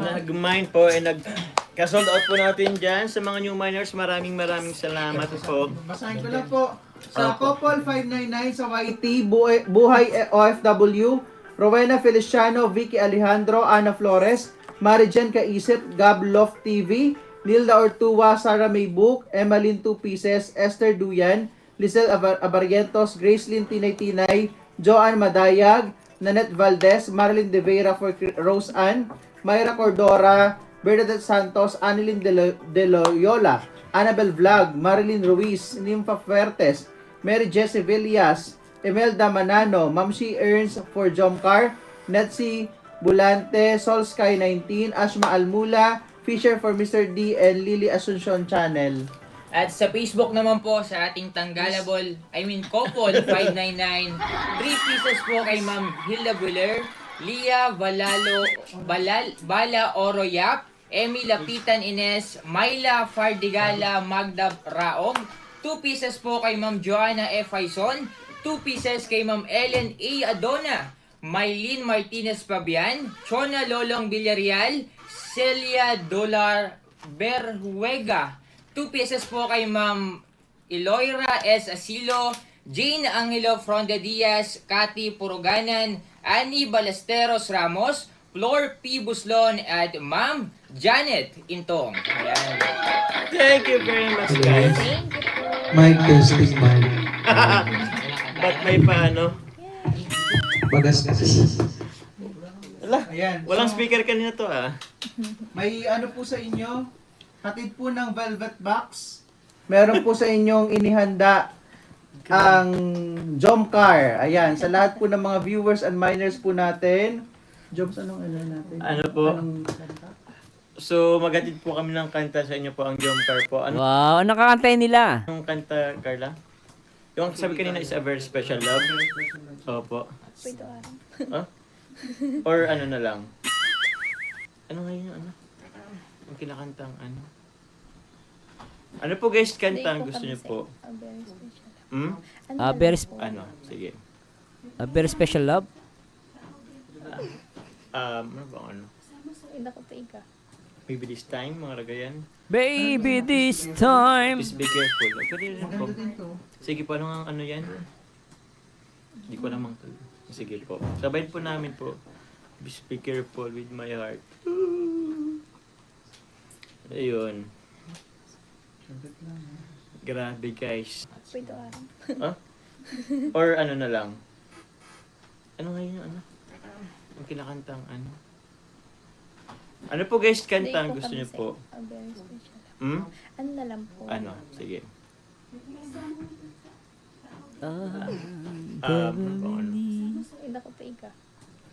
nag-mine po and nag-sold out po natin dyan. Sa mga new miners, maraming salamat po. Basahin ko lang po. Sa couple 599 sa YT, Buhay OFW, Rowena Feliciano, Vicky Alejandro, Ana Flores, Marijen Kaisip, Gab Love TV, Nilda Ortua, Sara Maybuk, Emmeline 2 Pieces, Esther Duyan, Lizelle Abarientos, Gracelyn Tinay, Joanne Madayag, Nanette Valdez, Marilyn De Vera for Rose Ann, Myra Cordora, Bernadette Santos, Annalyn De Loyola, Annabel Vlog, Marilyn Ruiz, Nympha Fuertes, Mary Jessie Villas, Imelda Manano, Mamshi Earns for Jomcar, Netsi Bulante, Sol Sky 19, Ashma Almula, Fisher for Mr. D, and Lily Asuncion Channel. At sa Facebook naman po sa ating couple 599, 3 pieces po kay Ma'am Hilda Buller, Lia Bala Oroyap, Emmy Lapitan Ines, Myla Fardigala Magda Raog, 2 pieces po kay Ma'am Joanna F. Faison, 2 pieces kay Ma'am Ellen A. Adona, Maylene Martinez Pabian, Chona Lolong Villarreal, Celia Dolar Berhuega, 2 pieces po kay Ma'am Eloira S. Asilo, Jane Angelo Fronda Diaz, Cathy Puruganan, Annie Balesteros Ramos, Flor P. Buslon, at Ma'am Janet Intong. Ayan. Thank you very much, guys. Thank you po. Mic testing, mic. Ba't may paano? Bagas. Ayan. Walang speaker kanina to May ano po sa inyo, hatid po ng Velvet Box. Meron po sa inyong inihanda ang Jomcar. Ayan, sa lahat po ng mga viewers and miners po natin. Joms, anong ano natin? Ano po? Anong kanta? So, maghatid po kami ng kanta sa inyo po, ang Jomcar po. Wow, nakakantay nila. Anong kanta, Carla? Yung sabi kanina is A Very Special Love. Opo. Pwede araw. Huh? Or ano na lang? Ano nga yung ano? Yung kinakantang ano? Ano po guys, kanta ang gusto niyo po? A very special. Hmm? Ano? Sige. A very special love. Ano ba ano? Ina ko pa ika. Maybe this time, mga ragayan. Baby, this time. Please be careful. Pwede rin po. Maganda din to. Sige po, ano yan? Hindi ko namang to. Sige po. Sabayin po namin po. Be careful with my heart. Ayun. Grabe guys. Pwede araw. Huh? Or ano na lang? Ano nga yung ano? Yung kinakantang ano? Ano po guys, kanta ang gusto niyo po? A very special. Hmm? Ano na lang po? Ano? Sige. Ano ba ano? Ina ko pa ika.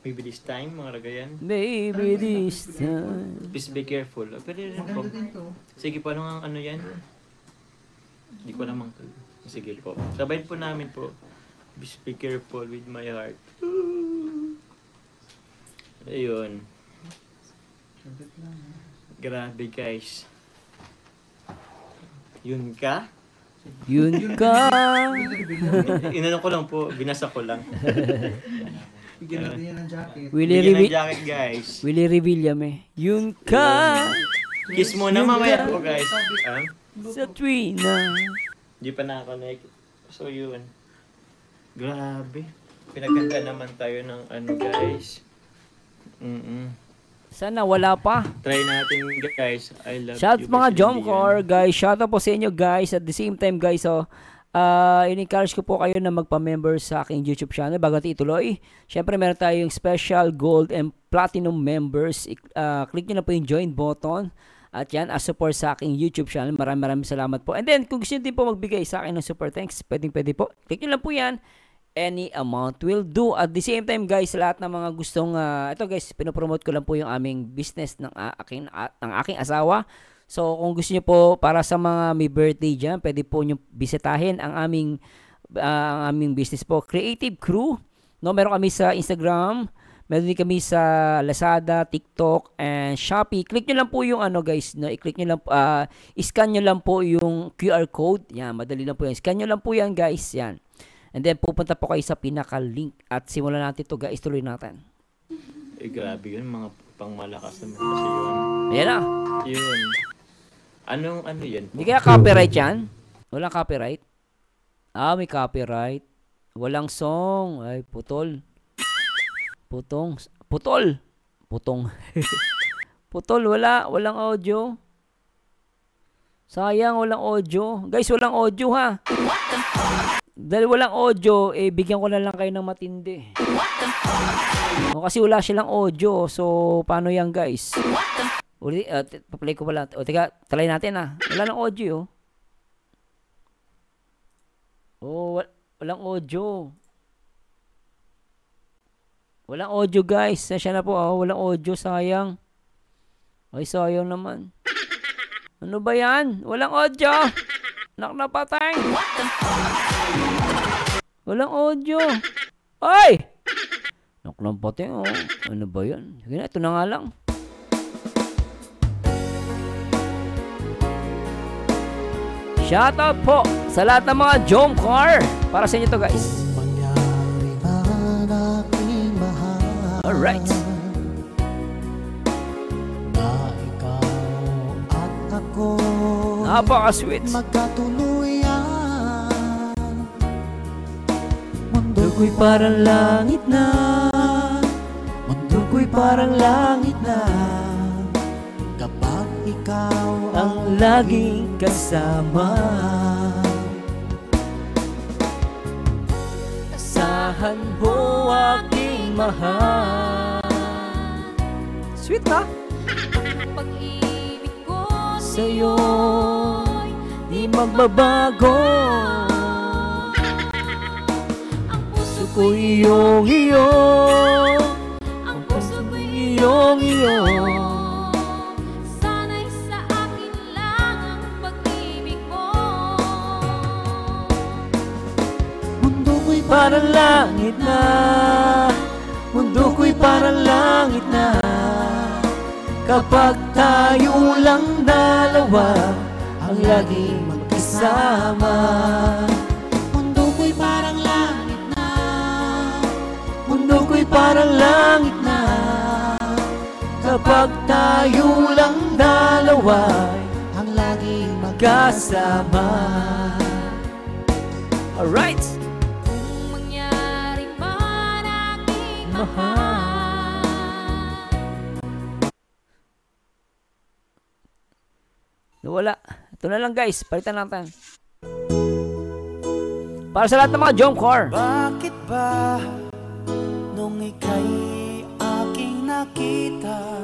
Maybe this time, mga ragayan. Baby, this time. Please be careful. Pwede rin po. Maganda din to. Sige po, ano yan? Hindi ko namang to. Sige po. Sabayin po namin po. Be careful with my heart. Ayun. Grabe guys. Yun ka? Yun ka. Inano ko lang po, binasa ko lang. Bigyan natin yan ng jacket. Willie Bigyan ng Revilla. jacket guys. Willie Revillame. Yun ka. Kiss mo na mamaya po guys. Sa tuwina. Hindi pa nakakonect. So yun. Grabe. Pinaganda naman tayo ng ano guys. Sana wala pa. Try natin guys. I love Shout you. mga guys. Jomcar, guys. Shout out po sa inyo, guys. At the same time, guys, in-encourage ko po kayo na magpa-member sa aking YouTube channel bago natin ituloy. Syempre, meron tayong special gold and platinum members. Click nyo na po yung join button. At yan, as support sa aking YouTube channel. Maraming salamat po. And then, kung gusto nyo din po magbigay sa akin ng super thanks, pwede po. Click nyo lang po yan. Any amount will do. At the same time, guys, lahat ng mga gustong, ito guys, pinopromote ko lang po yung aming business ng aking asawa. So, kung gusto niyo po para sa mga may birthday dyan, pwede po nyo bisitahin ang aming business po. Creative Crew. No, meron kami sa Instagram. Meron din kami sa Lazada, TikTok, and Shopee. Click nyo lang po yung ano guys. No? I-click nyo lang, i-scan nyo lang po yung QR code. Yan, madali lang po yan. Scan nyo lang po yan guys. Yan. And then, pupunta po kayo sa pinaka-link. At simulan natin to guys. Tuloy natin. Grabe yun. Mga pangmalakas naman kasi yun. Ayan na. Yun. Ano yan? Hindi kaya copyright yan? Walang copyright? May copyright. Walang song. Ay, putol. Putol. Putol, walang audio. Sayang, walang audio. Guys, walang audio ha. Dahil walang audio, bigyan ko na lang kayo ng matindi. Kasi wala silang audio. So, paano yan guys? Uli, paplay ko pala. O, teka, try natin Wala nang audio. Walang audio. Walang audio, guys. Sasya na po, walang audio, sayang. Ay, sayang naman. Ano ba yan? Walang audio. Naknapatay. Walang audio. Ay! Naknapatay, Ano ba yan? Sige na, ito na nga lang. Shoutout po sa lahat ng mga Jomcar. Para sa inyo to, guys. Alright. Napaka-sweet. Mundo ko'y parang langit na. Mundo ko'y parang langit na. Kapag ikaw ang laging kasama. Asahan mo aking mahal. Sweet na. Pag-ibig ko Sa'yo di magbabago. ang puso Ko'y iyong-iyo. ang puso ko'y Iyong-iyo. sana'y sa akin lang ang pag-ibig mo. Mundo ko'y parang langit na. Mundo ko'y parang langit na. Kapag tayo lang dalawa ang laging magkasama. Mundo ko'y parang langit na. Mundo ko'y parang langit na. Kapag tayo lang dalawa ang laging magkasama. Alright! Kung mangyari man aking mahal, Wala. Ito na lang, guys. Palitan natin. Para sa lahat ng mga Jomcar. Bakit ba nung ika'y aking nakita,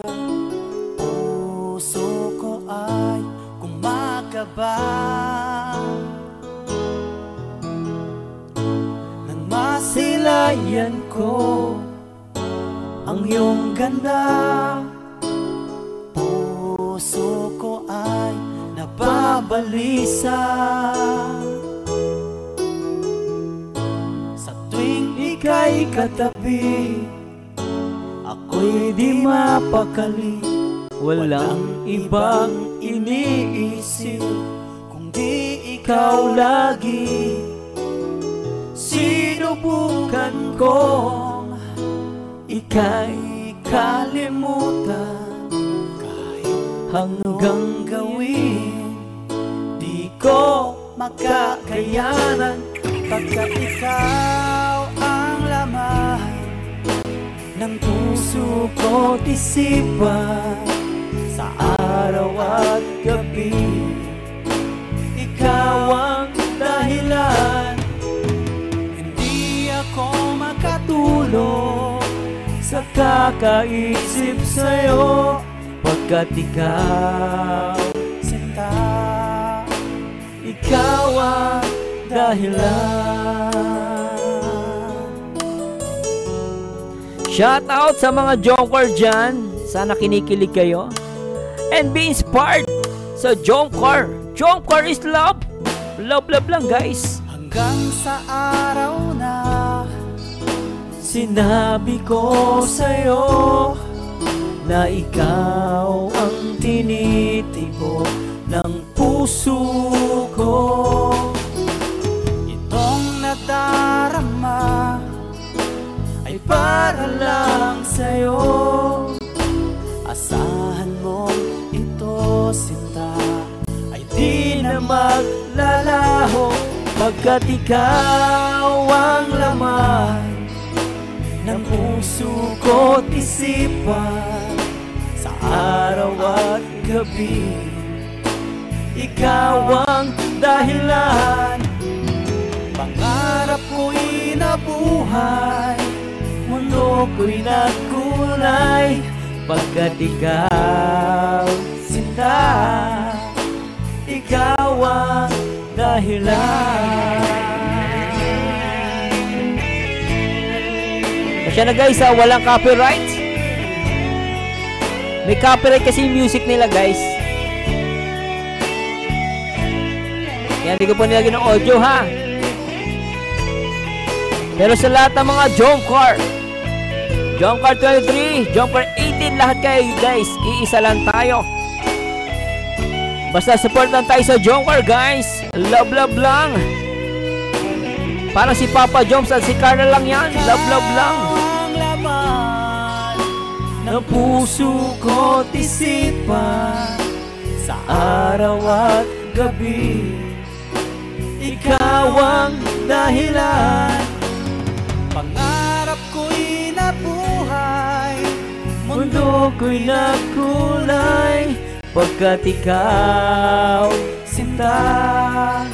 puso ko ay kumakaba? Nang masilayan ko ang iyong ganda, puso ko ay nababalisa. Sa tuwing ika'y katabi, ako'y di mapakali. Walang ibang iniisip kundi ikaw lagi. Sinubukan kong ika'y kalimutan, hanggang gawin di ko makakayanan. Pagkat ikaw ang laman ng puso ko't isipan, sa araw at gabi ikaw ang dahilan. Hindi ako makatulog sa kakaisip sa'yo, pagkat ikaw, sinta, ikaw ang dahilan. Shout out sa mga Jomcar dyan. Sana kinikilig kayo. And be inspired sa Jomcar. Jomcar is love. Love, love lang, guys. Hanggang sa araw na sinabi ko sa'yo na ikaw ang tinitibo ng puso ko. Itong nadarama ay para lang sa'yo. Asahan mo ito, sinta, ay di na maglalaho, pagkat ikaw ang laman ng puso ko't isipan, sa araw at gabi ikaw ang dahilan. Pangarap ko'y nabuhay, mundo ko'y nagkulay, pagkat ikaw sinta, ikaw ang dahilan. Kasi na guys, walang copyright. May copyright kasi yung music nila guys. Yan, hindi ko po nilagyan ng audio ha. Pero sa lahat ng mga Jomcar 23, Jomcar 18, lahat kayo guys, iisa lang tayo. Basta support lang tayo sa Jomcar guys. Love lang. Parang si Papa Joms at si Carla lang yan. Love lang. Ang laman ng puso ko't isipan, sa araw at gabi, ikaw ang dahilan. Pangarap ko'y nabuhay, mundo ko'y nagkulay, pagkat ikaw, sinta,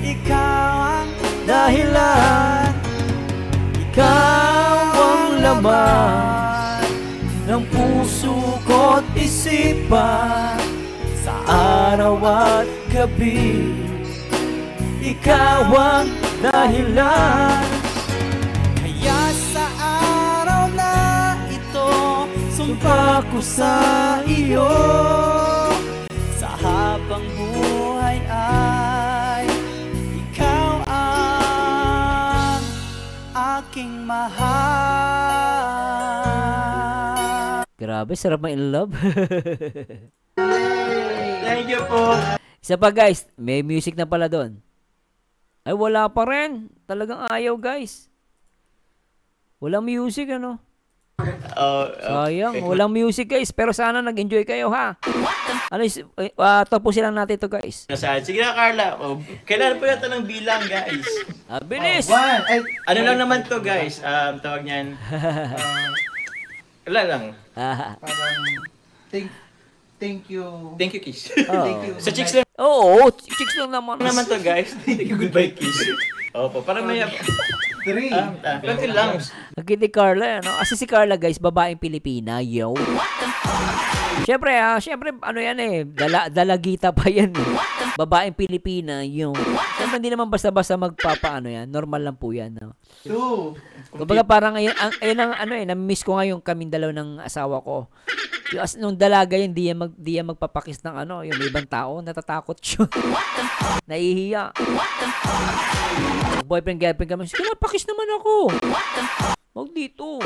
ikaw ang dahilan. Ikaw ang laman ng puso ko't isipan, sa araw at gabi, ikaw ang dahilan. Kaya sa araw na ito, sumpa ko sa iyo, sa habang buhay ay ikaw ang aking mahal. Grabe, sarap ma in love. Thank you po. Isa pa guys, may music na pala doon. Ay, wala pa rin. Talagang ayaw guys. Walang music ano. Sayang, walang music guys. Pero sana nag-enjoy kayo ha. Ano, tapusin lang natin ito guys. Nasaan? Sige na Carla. Kailan po yata ng bilang guys? Bilis! Ano lang naman to guys? Tawag niyan. Wala lang. Parang, thank you. Thank you, kiss. Thank you. Sa chicks lang Oo, chicks lang naman. naman to guys. Thank you, goodbye, kiss. Opo, parang may... 3. Konti lang. Nagkiti Carla, ano? Kasi si Carla guys, babaeng Pilipina, yo. Siyempre ano yan eh, dalagita pa yan eh. Babaeng Pilipina, yo. Siyempre hindi naman basta-basta magpapaano yan, normal lang po yan. No? 2. Kumbaga parang ayun ang ano eh, na-miss ko ngayon kaming dalaw ng asawa ko. Yung nung dalaga yun, di yan magpapakis ng ano, yung ibang tao, natatakot siya. Nahihiya. Boyfriend, girlfriend kami, sige na, pakis naman ako. Huwag dito.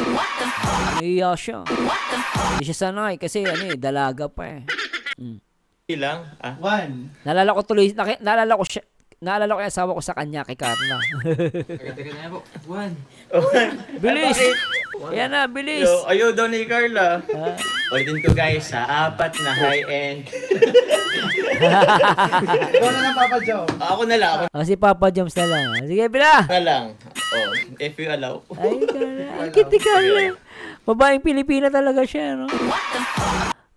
Nahihiya siya. Hindi siya sanay kasi ano eh, dalaga pa eh. Ilang? 1. Naalala ko yung asawa ko sa kanya, kay Carla. Teka na po. 1. Bilis! Yan na, bilis! Ayaw daw ni Carla. Ulitin ko guys, sa 4 na high-end. Ikaw na lang, Papa Joe. Ako na lang. Si Papa Joms na lang. Sige, bila! Ako na lang. If you allow. Ay, Carla. Ang kiti Carla. Babaeng Pilipina talaga siya, no?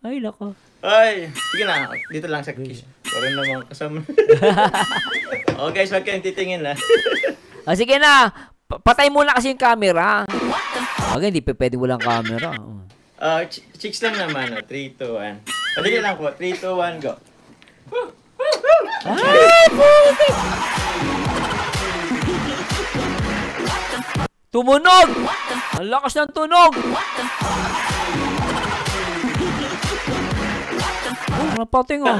Ay, nako. Ay, sige na. Dito lang sa kiss. Parang naman kasama. Guys, wag kayong titingin na. Sige na. Patay muna kasi yung camera. Okay, hindi pwede walang camera. Chicks lang naman. 3, 2, 1. Padali lang po. 3, 2, 1, go. Ay, puti! Tumunog! Ang lakas ng tunog! Napating oh.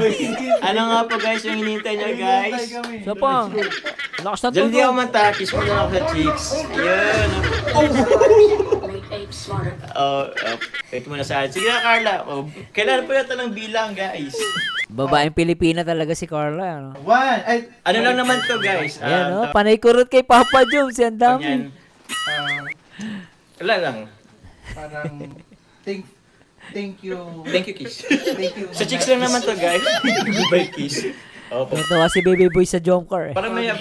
Ano nga po guys yung hinihintay niya guys? Isa pa. Lakas ng Diyan di ako tunog. mantakis mo lang ako sa cheeks. Ayun. Ito muna saan. Sige na Carla. Kailan po yata ng bilang guys? Babaeng Pilipina talaga si Carla. 1. Ano lang naman to guys? Ayan oh, panay kurot kay Papa Jones. Yan dami. Wala lang. Parang, thank you. Thank you, kiss. Thank you. Sa chicks lang naman to guys. Goodbye, kiss. Opo. Natawa si Baby Boy sa Jomcar eh. Parang may... 3.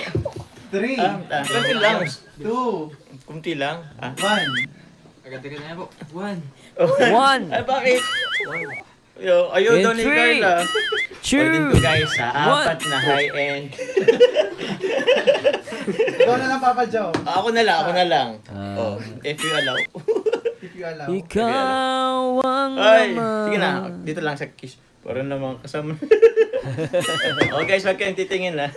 Kunti lang. 2. Kunti lang. 1. Teka na po. 1. 1. Ay, bakit? Ayaw daw ni Carla. Ulitin ko guys, sa 4 na high-end. Ikaw na lang, Papa Joe. Ako na lang. If you allow. If you allow. Ikaw ang Ay, naman. sige na. Dito lang sa kiss. Parang naman kasama. Oh guys, wag kayong titingin na.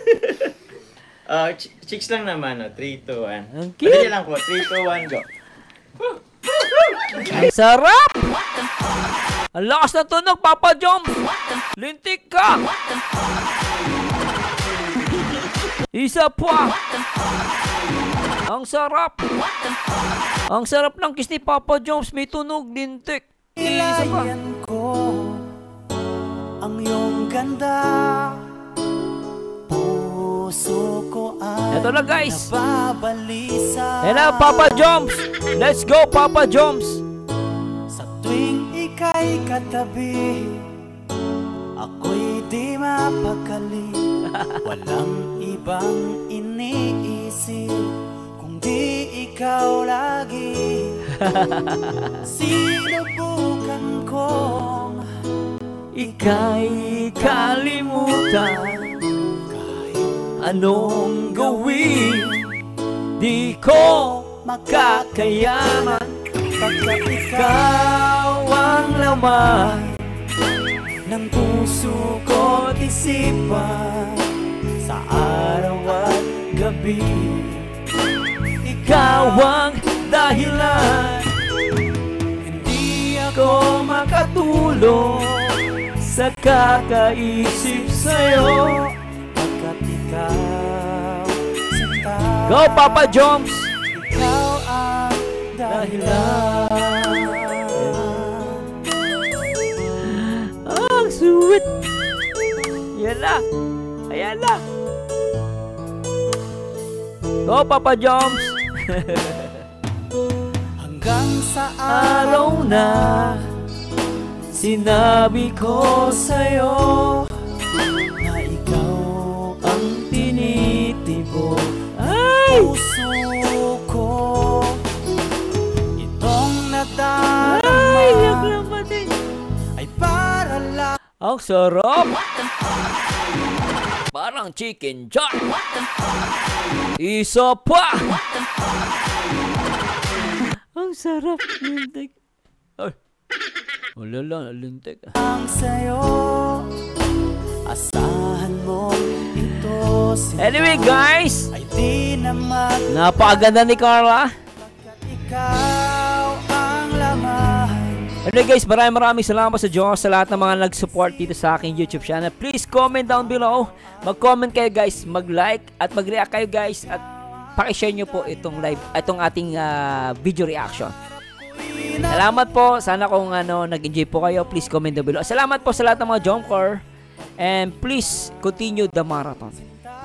Chicks lang naman. 3, 2, 1. Madali lang po. 3, 2, 1, go. Ang sarap! Ang lakas na tunog, Papa Joms! Lintik ka! Isa pa! Ang sarap! Ang sarap ng kiss ni Papa Joms, may tunog, lintik. Isa pa. Ko ang iyong ganda, puso ko ay Ito na guys. nababalisa. Yan na, Papa Joms. Let's go, Papa Joms. Sa tuwing ika'y katabi, ako'y di mapakali. Walang ibang iniisip kung di ikaw lagi. Sinubukan kong Ika'y kalimutan, anong gawin, di ko makakayaman. Pagkat ikaw ang laman ng puso ko't isipan, sa araw at gabi. Ikaw ang dahilan, hindi ako makatulog sa kakaisip sa'yo. pagkat ikaw sinta. Go, Papa Joms! Ikaw ang dahilan. Ang sweet! Yan na! Ayan na! Go, Papa Joms! Hanggang sa araw na Sinabi ko sa'yo na ikaw ang tinitibo. Ay! puso ko, itong nadarama Ay! Naglama din! ay para lang. Ang sarap! Parang chicken joy! Isa pa! Ang sarap! Lintik! Ay! Wala lang, lintik. Ang sa'yo, asahan mo ito Anyway guys, ay di na napakaganda ni Carla. ikaw ang laman. Anyway guys, maraming salamat sa Diyos sa lahat ng mga nag-support dito sa aking YouTube channel. Please comment down below. Mag-comment kayo guys, mag-like at mag-react kayo guys, at paki-share nyo po itong live, itong ating video reaction. Salamat po. Sana kung nag-enjoy po kayo, please comment down below. Salamat po sa lahat ng mga Jomcar. And please continue the marathon.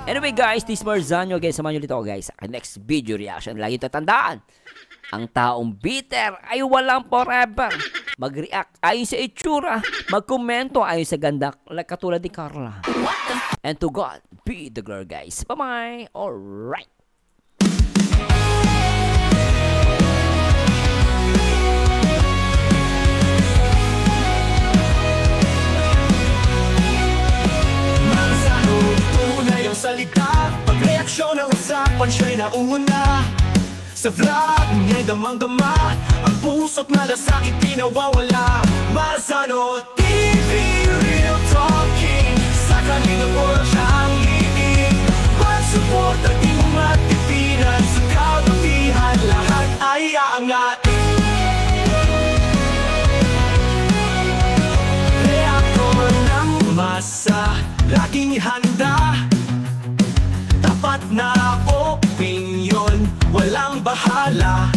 Anyway guys, this is Marzano. Again, samahan nyo dito guys sa next video reaction. Lagi tatandaan, ang taong bitter ay walang forever. Mag-react ayon sa itsura, mag-komento ayon sa ganda, like katulad ni Carla. And to God be the glory guys. Bye-bye. Alright. Salita, pag-reaksyon ng usapan, siya'y nauna. Sa vlog niya'y damang-dama, ang puso't malasakit pinawawala. Marzano TV, real talking, sa kanina po siyang liig. Pag-support at di mo matipiran, sa kabutihan lahat ay aangat. Reaktor ng masa, laging handa. Tapat na opinyon, walang bahala.